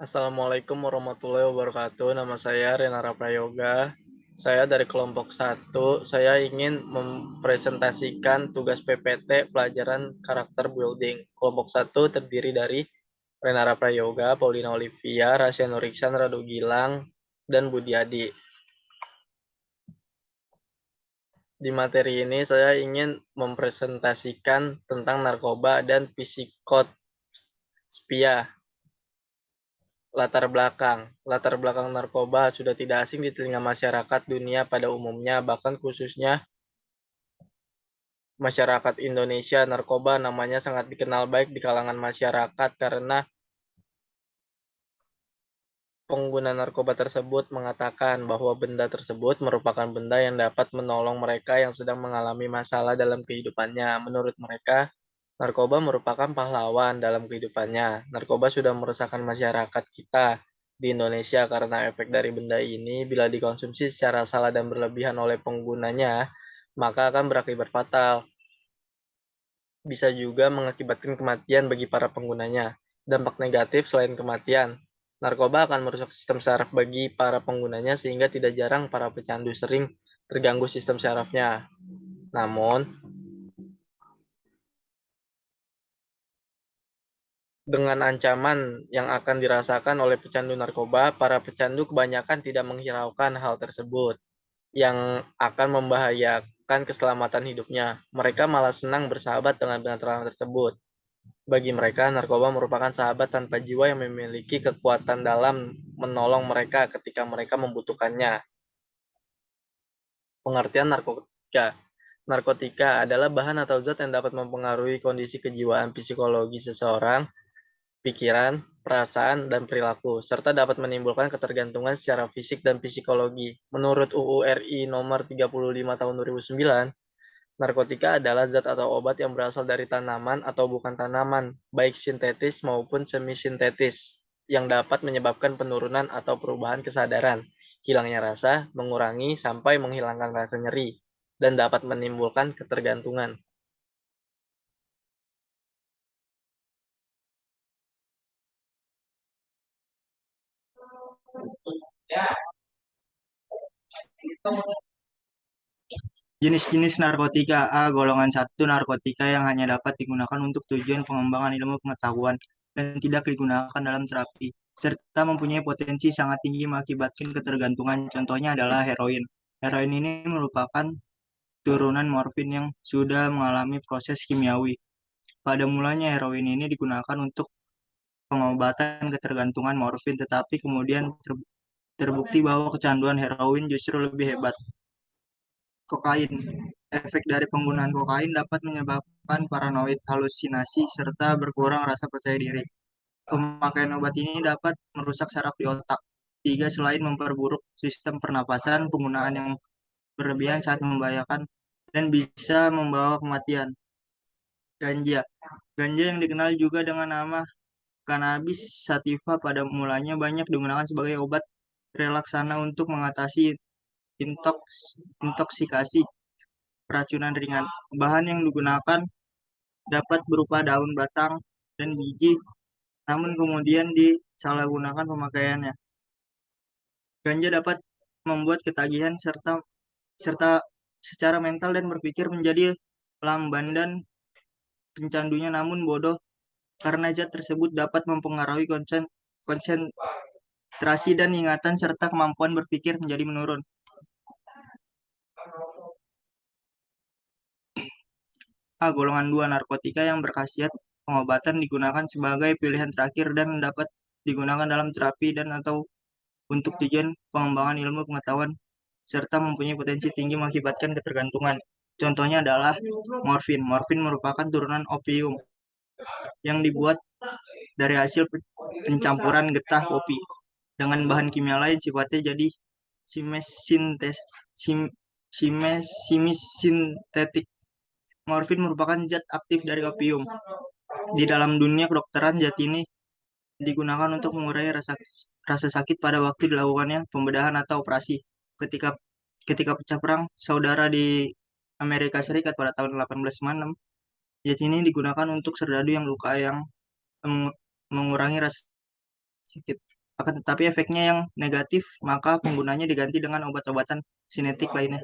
Assalamualaikum warahmatullahi wabarakatuh. Nama saya Renara Prayoga. Saya dari kelompok satu. Saya ingin mempresentasikan tugas PPT pelajaran karakter building. Kelompok satu terdiri dari Renara Prayoga, Paulina Olivia, Rasya Nuriksan, Radu Gilang, dan Budi Adi. Di materi ini saya ingin mempresentasikan tentang narkoba dan psikospia. Latar belakang narkoba sudah tidak asing di telinga masyarakat dunia pada umumnya, bahkan khususnya masyarakat Indonesia. Narkoba namanya sangat dikenal baik di kalangan masyarakat karena pengguna narkoba tersebut mengatakan bahwa benda tersebut merupakan benda yang dapat menolong mereka yang sedang mengalami masalah dalam kehidupannya. Menurut mereka, narkoba merupakan pahlawan dalam kehidupannya. Narkoba sudah meresahkan masyarakat kita di Indonesia karena efek dari benda ini bila dikonsumsi secara salah dan berlebihan oleh penggunanya, maka akan berakibat fatal. Bisa juga mengakibatkan kematian bagi para penggunanya. Dampak negatif selain kematian, narkoba akan merusak sistem saraf bagi para penggunanya sehingga tidak jarang para pecandu sering terganggu sistem sarafnya. Namun, dengan ancaman yang akan dirasakan oleh pecandu narkoba, para pecandu kebanyakan tidak menghiraukan hal tersebut yang akan membahayakan keselamatan hidupnya. Mereka malah senang bersahabat dengan benda tersebut. Bagi mereka, narkoba merupakan sahabat tanpa jiwa yang memiliki kekuatan dalam menolong mereka ketika mereka membutuhkannya. Pengertian narkotika. Narkotika adalah bahan atau zat yang dapat mempengaruhi kondisi kejiwaan psikologi seseorang, pikiran, perasaan, dan perilaku, serta dapat menimbulkan ketergantungan secara fisik dan psikologi. Menurut UU RI nomor 35 tahun 2009, narkotika adalah zat atau obat yang berasal dari tanaman atau bukan tanaman, baik sintetis maupun semi-sintetis, yang dapat menyebabkan penurunan atau perubahan kesadaran, hilangnya rasa, mengurangi sampai menghilangkan rasa nyeri, dan dapat menimbulkan ketergantungan. Jenis-jenis narkotika. A. Golongan satu, narkotika yang hanya dapat digunakan untuk tujuan pengembangan ilmu pengetahuan dan tidak digunakan dalam terapi, serta mempunyai potensi sangat tinggi mengakibatkan ketergantungan. Contohnya adalah heroin. Heroin ini merupakan turunan morfin yang sudah mengalami proses kimiawi. Pada mulanya heroin ini digunakan untuk pengobatan ketergantungan morfin, tetapi kemudian terbukti bahwa kecanduan heroin justru lebih hebat. Kokain. Efek dari penggunaan kokain dapat menyebabkan paranoid, halusinasi, serta berkurang rasa percaya diri. Pemakaian obat ini dapat merusak saraf di otak. Tiga, selain memperburuk sistem pernapasan, penggunaan yang berlebihan saat membahayakan dan bisa membawa kematian. Ganja. Ganja yang dikenal juga dengan nama cannabis sativa pada mulanya banyak digunakan sebagai obat relaksana untuk mengatasi intoksikasi keracunan ringan. Bahan yang digunakan dapat berupa daun, batang, dan biji, namun kemudian disalahgunakan pemakaiannya. Ganja dapat membuat ketagihan serta serta secara mental dan berpikir menjadi lamban dan pencandunya namun bodoh karena zat tersebut dapat mempengaruhi konsentrasi dan ingatan serta kemampuan berpikir menjadi menurun. A. Golongan 2, narkotika yang berkhasiat pengobatan digunakan sebagai pilihan terakhir dan dapat digunakan dalam terapi dan atau untuk tujuan pengembangan ilmu pengetahuan serta mempunyai potensi tinggi mengakibatkan ketergantungan. Contohnya adalah morfin. Morfin merupakan turunan opium yang dibuat dari hasil pencampuran getah kopi dengan bahan kimia lain sifatnya jadi simesintes sim, simisintetik. Morfin merupakan zat aktif dari opium. Di dalam dunia kedokteran, zat ini digunakan untuk mengurangi rasa sakit pada waktu dilakukannya pembedahan atau operasi. Ketika ketika pecah perang saudara di Amerika Serikat pada tahun 1856, zat ini digunakan untuk serdadu yang luka yang mengurangi rasa sakit. akan tetapi efeknya yang negatif, maka penggunanya diganti dengan obat-obatan sinetik lainnya.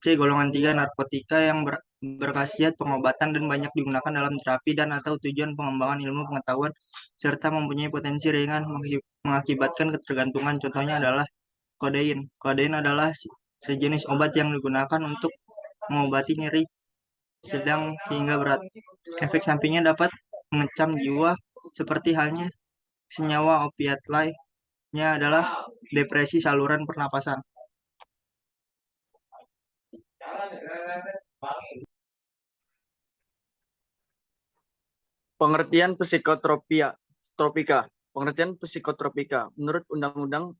C. Golongan 3 narkotika yang berkhasiat pengobatan dan banyak digunakan dalam terapi dan atau tujuan pengembangan ilmu pengetahuan serta mempunyai potensi ringan mengakibatkan ketergantungan. Contohnya adalah kodein. Kodein adalah sejenis obat yang digunakan untuk mengobati nyeri sedang hingga berat. Efek sampingnya dapat mengecam jiwa seperti halnya senyawa opiat lainnya adalah depresi saluran pernapasan. Pengertian psikotropika. Pengertian psikotropika. Menurut Undang-Undang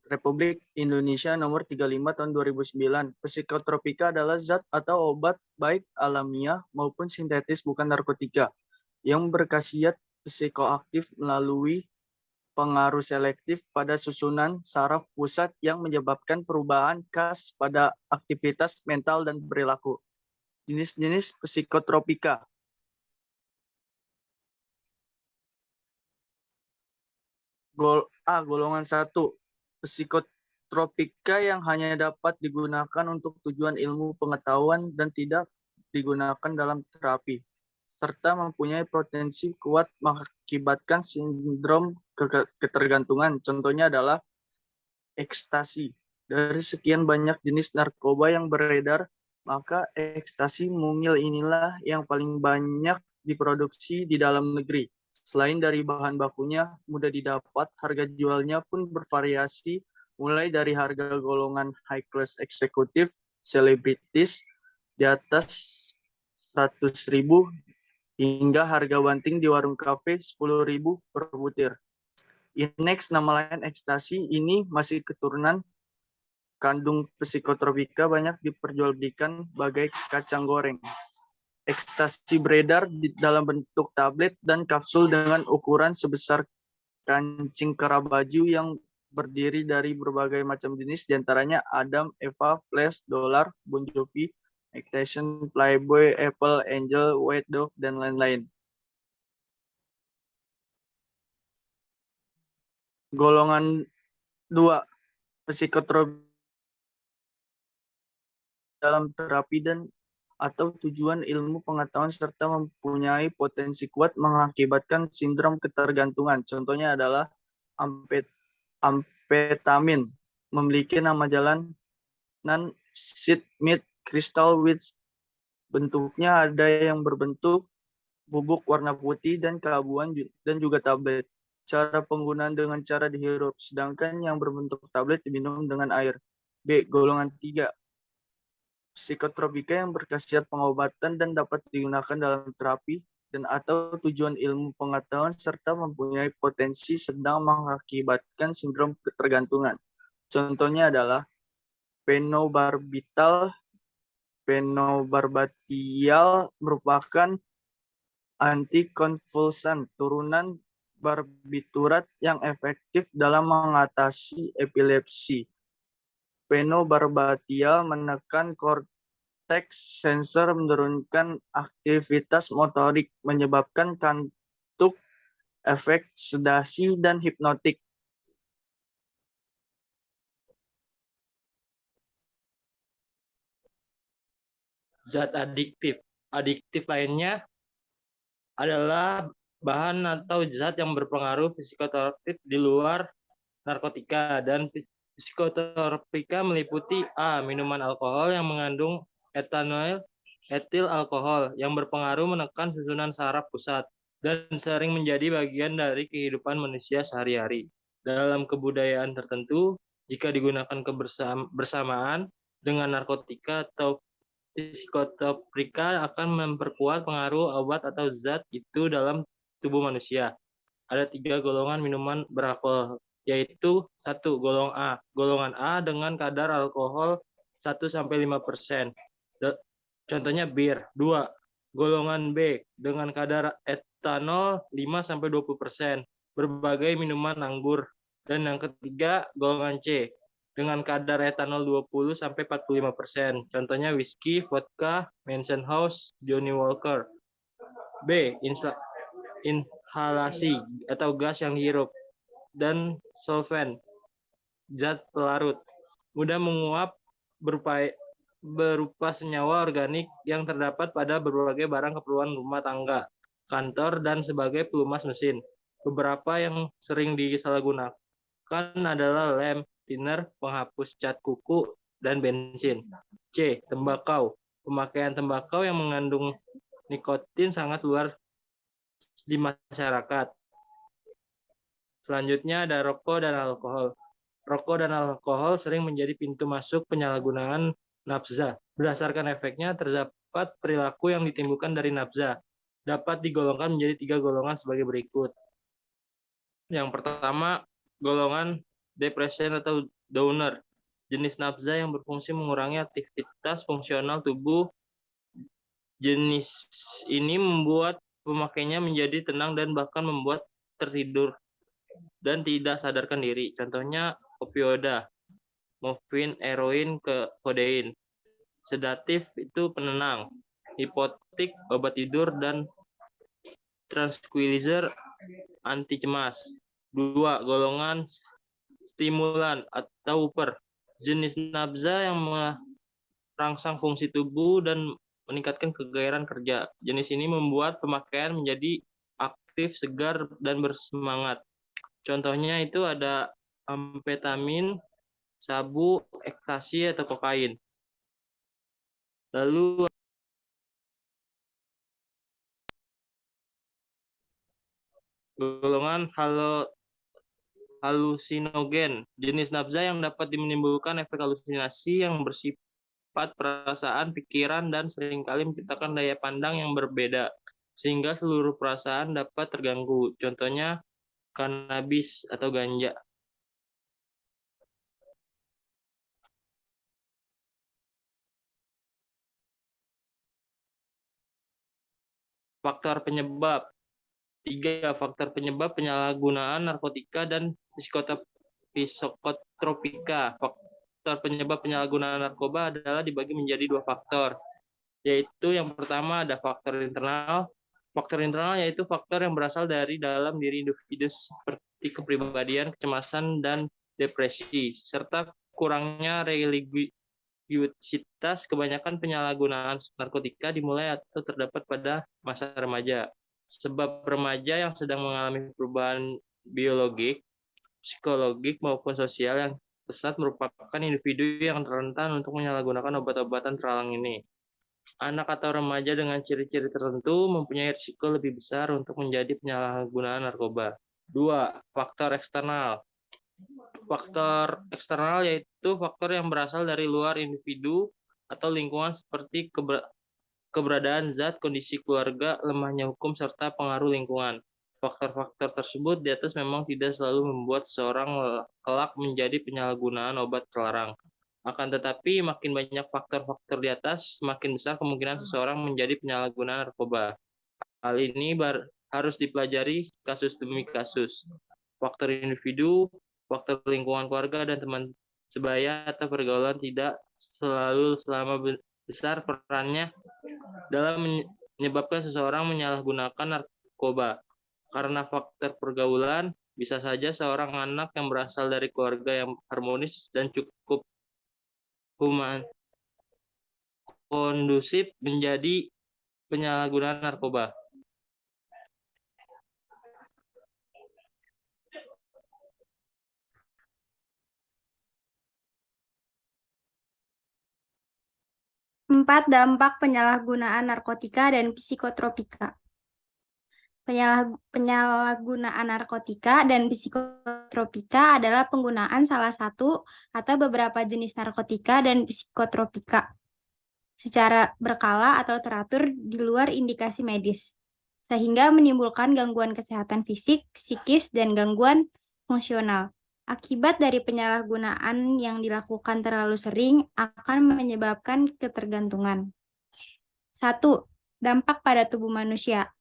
Republik Indonesia Nomor 35 Tahun 2009, psikotropika adalah zat atau obat baik alamiah maupun sintetis bukan narkotika yang berkhasiat psikoaktif melalui pengaruh selektif pada susunan saraf pusat yang menyebabkan perubahan khas pada aktivitas mental dan perilaku. Jenis-jenis psikotropika. Golongan 1. Psikotropika yang hanya dapat digunakan untuk tujuan ilmu pengetahuan dan tidak digunakan dalam terapi, serta mempunyai potensi kuat mengakibatkan sindrom ketergantungan. Contohnya adalah ekstasi. Dari sekian banyak jenis narkoba yang beredar, maka ekstasi mungil inilah yang paling banyak diproduksi di dalam negeri. Selain dari bahan bakunya mudah didapat, harga jualnya pun bervariasi mulai dari harga golongan high class eksekutif, selebritis di atas 100.000 hingga harga banting di warung kafe 10.000 per butir. Inex, nama lain ekstasi, ini masih keturunan kandung psikotropika banyak diperjualbelikan bagai kacang goreng. Ekstasi beredar dalam bentuk tablet dan kapsul dengan ukuran sebesar kancing kerah baju yang berdiri dari berbagai macam jenis, diantaranya Adam, Eva, Flash, Dollar, Bon Jovi, Extension, Playboy, Apple, Angel, White Dove, dan lain-lain. Golongan 2. Psikotropika dalam terapi dan atau tujuan ilmu pengetahuan serta mempunyai potensi kuat mengakibatkan sindrom ketergantungan. Contohnya adalah amfetamin, memiliki nama jalan non-sheet crystal which bentuknya ada yang berbentuk bubuk warna putih dan keabuan dan juga tablet. Cara penggunaan dengan cara dihirup, sedangkan yang berbentuk tablet diminum dengan air. B. Golongan 3. Psikotropika yang berkhasiat pengobatan dan dapat digunakan dalam terapi dan atau tujuan ilmu pengetahuan serta mempunyai potensi sedang mengakibatkan sindrom ketergantungan. Contohnya adalah phenobarbital. Penobarbatial merupakan antikonvulsan turunan barbiturat yang efektif dalam mengatasi epilepsi. Penobarbatial menekan korteks sensor, menurunkan aktivitas motorik, menyebabkan kantuk, efek sedasi, dan hipnotik. Zat adiktif. Adiktif lainnya adalah bahan atau zat yang berpengaruh psikotropik di luar narkotika, dan psikotropika meliputi A. Minuman alkohol yang mengandung etil alkohol yang berpengaruh menekan susunan saraf pusat dan sering menjadi bagian dari kehidupan manusia sehari-hari. Dalam kebudayaan tertentu, jika digunakan bersamaan dengan narkotika atau psikotropika akan memperkuat pengaruh obat atau zat itu dalam tubuh manusia. Ada 3 golongan minuman beralkohol, yaitu 1. Golongan A dengan kadar alkohol 1-5%. Contohnya bir. 2. Golongan B dengan kadar etanol 5-20%. Berbagai minuman anggur. Dan yang ketiga, golongan C dengan kadar etanol 20-45%. Contohnya whisky, vodka, Mansion House, Johnny Walker. B. inhalasi atau gas yang dihirup, dan solvent, zat pelarut, mudah menguap berupa senyawa organik yang terdapat pada berbagai barang keperluan rumah tangga, kantor, dan sebagai pelumas mesin. Beberapa yang sering disalahgunakan adalah lem, thinner, penghapus cat kuku, dan bensin. C. Tembakau. Pemakaian tembakau yang mengandung nikotin sangat luar di masyarakat. Selanjutnya ada rokok dan alkohol. Rokok dan alkohol sering menjadi pintu masuk penyalahgunaan nafza. Berdasarkan efeknya, terdapat perilaku yang ditimbulkan dari nafza. Dapat digolongkan menjadi 3 golongan sebagai berikut. Yang pertama, golongan depression atau downer. Jenis nafza yang berfungsi mengurangi aktivitas fungsional tubuh. Jenis ini membuat pemakainya menjadi tenang dan bahkan membuat tertidur dan tidak sadarkan diri. Contohnya opioida, morfin, heroin, kodein. Sedatif itu penenang, hipotik obat tidur, dan tranquilizer anti cemas. 2. Golongan stimulan atau upper. Jenis nafza yang merangsang fungsi tubuh dan meningkatkan kegairahan kerja. Jenis ini membuat pemakaian menjadi aktif, segar, dan bersemangat. Contohnya itu ada amfetamin, sabu, ekstasi, atau kokain. Lalu golongan halusinogen, jenis nafza yang dapat menimbulkan efek halusinasi yang bersifat perasaan, pikiran, dan seringkali menciptakan daya pandang yang berbeda, sehingga seluruh perasaan dapat terganggu. Contohnya kanabis atau ganja. Faktor penyebab. 3. Faktor penyebab penyalahgunaan narkotika dan psikotropika. Faktor penyebab penyalahgunaan narkoba adalah dibagi menjadi 2 faktor, yaitu yang pertama ada faktor internal. Faktor internal yaitu faktor yang berasal dari dalam diri individu seperti kepribadian, kecemasan, dan depresi, serta kurangnya religiusitas. Kebanyakan penyalahgunaan narkotika dimulai atau terdapat pada masa remaja. Sebab remaja yang sedang mengalami perubahan biologik, psikologik, maupun sosial yang pesat merupakan individu yang rentan untuk menyalahgunakan obat-obatan terlarang ini. Anak atau remaja dengan ciri-ciri tertentu mempunyai risiko lebih besar untuk menjadi penyalahgunaan narkoba. 2. Faktor eksternal. Faktor eksternal yaitu faktor yang berasal dari luar individu atau lingkungan seperti keberadaan zat, kondisi keluarga, lemahnya hukum, serta pengaruh lingkungan. Faktor-faktor tersebut di atas memang tidak selalu membuat seseorang kelak menjadi penyalahgunaan obat terlarang. Akan tetapi, makin banyak faktor-faktor di atas, semakin besar kemungkinan seseorang menjadi penyalahgunaan narkoba. Hal ini harus dipelajari kasus demi kasus. Faktor individu, faktor lingkungan keluarga, dan teman sebaya atau pergaulan tidak selalu besar perannya dalam menyebabkan seseorang menyalahgunakan narkoba. Karena faktor pergaulan, bisa saja seorang anak yang berasal dari keluarga yang harmonis dan cukup kondusif menjadi penyalahgunaan narkoba. Empat, dampak penyalahgunaan narkotika dan psikotropika. Penyalahgunaan narkotika dan psikotropika adalah penggunaan salah satu atau beberapa jenis narkotika dan psikotropika secara berkala atau teratur di luar indikasi medis, sehingga menimbulkan gangguan kesehatan fisik, psikis, dan gangguan fungsional. Akibat dari penyalahgunaan yang dilakukan terlalu sering akan menyebabkan ketergantungan. 1. Dampak pada tubuh manusia.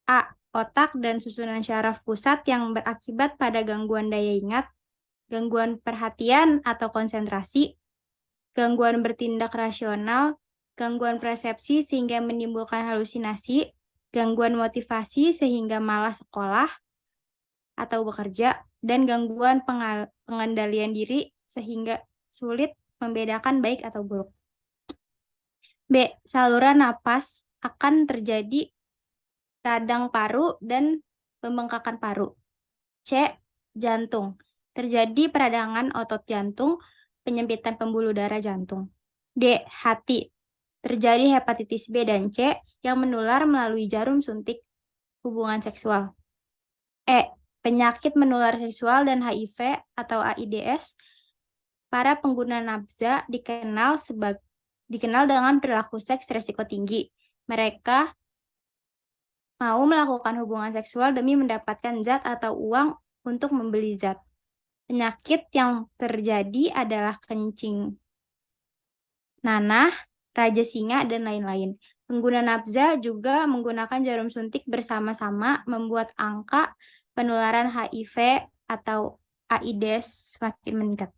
A. Otak dan susunan syaraf pusat yang berakibat pada gangguan daya ingat, gangguan perhatian atau konsentrasi, gangguan bertindak rasional, gangguan persepsi sehingga menimbulkan halusinasi, gangguan motivasi sehingga malas sekolah atau bekerja, dan gangguan pengendalian diri sehingga sulit membedakan baik atau buruk. B. Saluran napas akan terjadi radang paru dan pembengkakan paru. C. Jantung. Terjadi peradangan otot jantung, penyempitan pembuluh darah jantung. D. Hati. Terjadi hepatitis B dan C yang menular melalui jarum suntik hubungan seksual. E. Penyakit menular seksual dan HIV atau AIDS. Para pengguna nafza dikenal dengan perilaku seks resiko tinggi. Mereka mau melakukan hubungan seksual demi mendapatkan zat atau uang untuk membeli zat. Penyakit yang terjadi adalah kencing nanah, raja singa, dan lain-lain. Pengguna nafza juga menggunakan jarum suntik bersama-sama membuat angka penularan HIV atau AIDS semakin meningkat.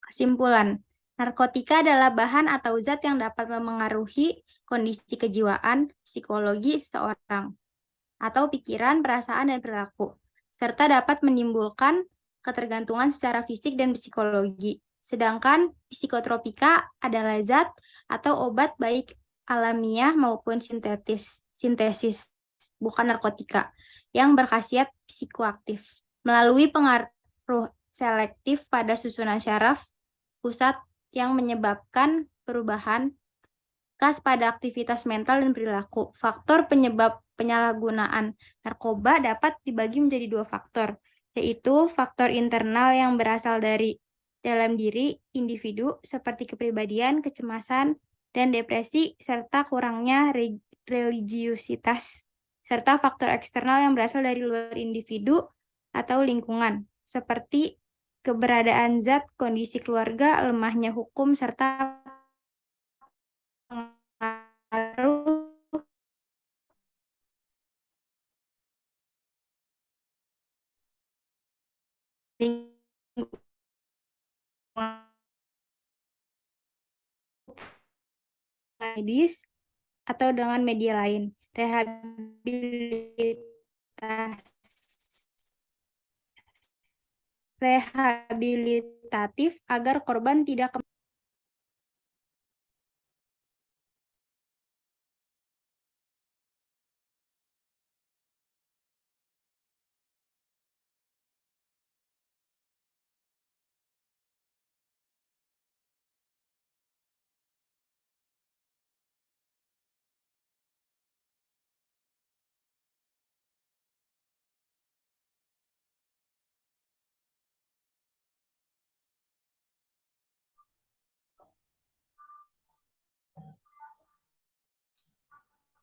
Kesimpulan, narkotika adalah bahan atau zat yang dapat memengaruhi kondisi kejiwaan, psikologi seseorang, atau pikiran, perasaan, dan perilaku, serta dapat menimbulkan ketergantungan secara fisik dan psikologi. Sedangkan psikotropika adalah zat atau obat baik alamiah maupun sintesis, bukan narkotika, yang berkhasiat psikoaktif. Melalui pengaruh selektif pada susunan syaraf pusat yang menyebabkan perubahan khas pada aktivitas mental dan perilaku. Faktor penyebab penyalahgunaan narkoba dapat dibagi menjadi 2 faktor, yaitu faktor internal yang berasal dari dalam diri individu seperti kepribadian, kecemasan, dan depresi, serta kurangnya religiusitas, serta faktor eksternal yang berasal dari luar individu atau lingkungan, seperti keberadaan zat, kondisi keluarga, lemahnya hukum, serta pengaruh medis atau dengan media lain. Rehabilitatif agar korban tidak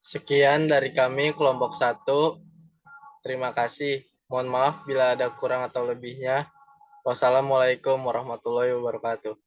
Sekian dari kami kelompok 1. Terima kasih. Mohon maaf bila ada kurang atau lebihnya. Wassalamualaikum warahmatullahi wabarakatuh.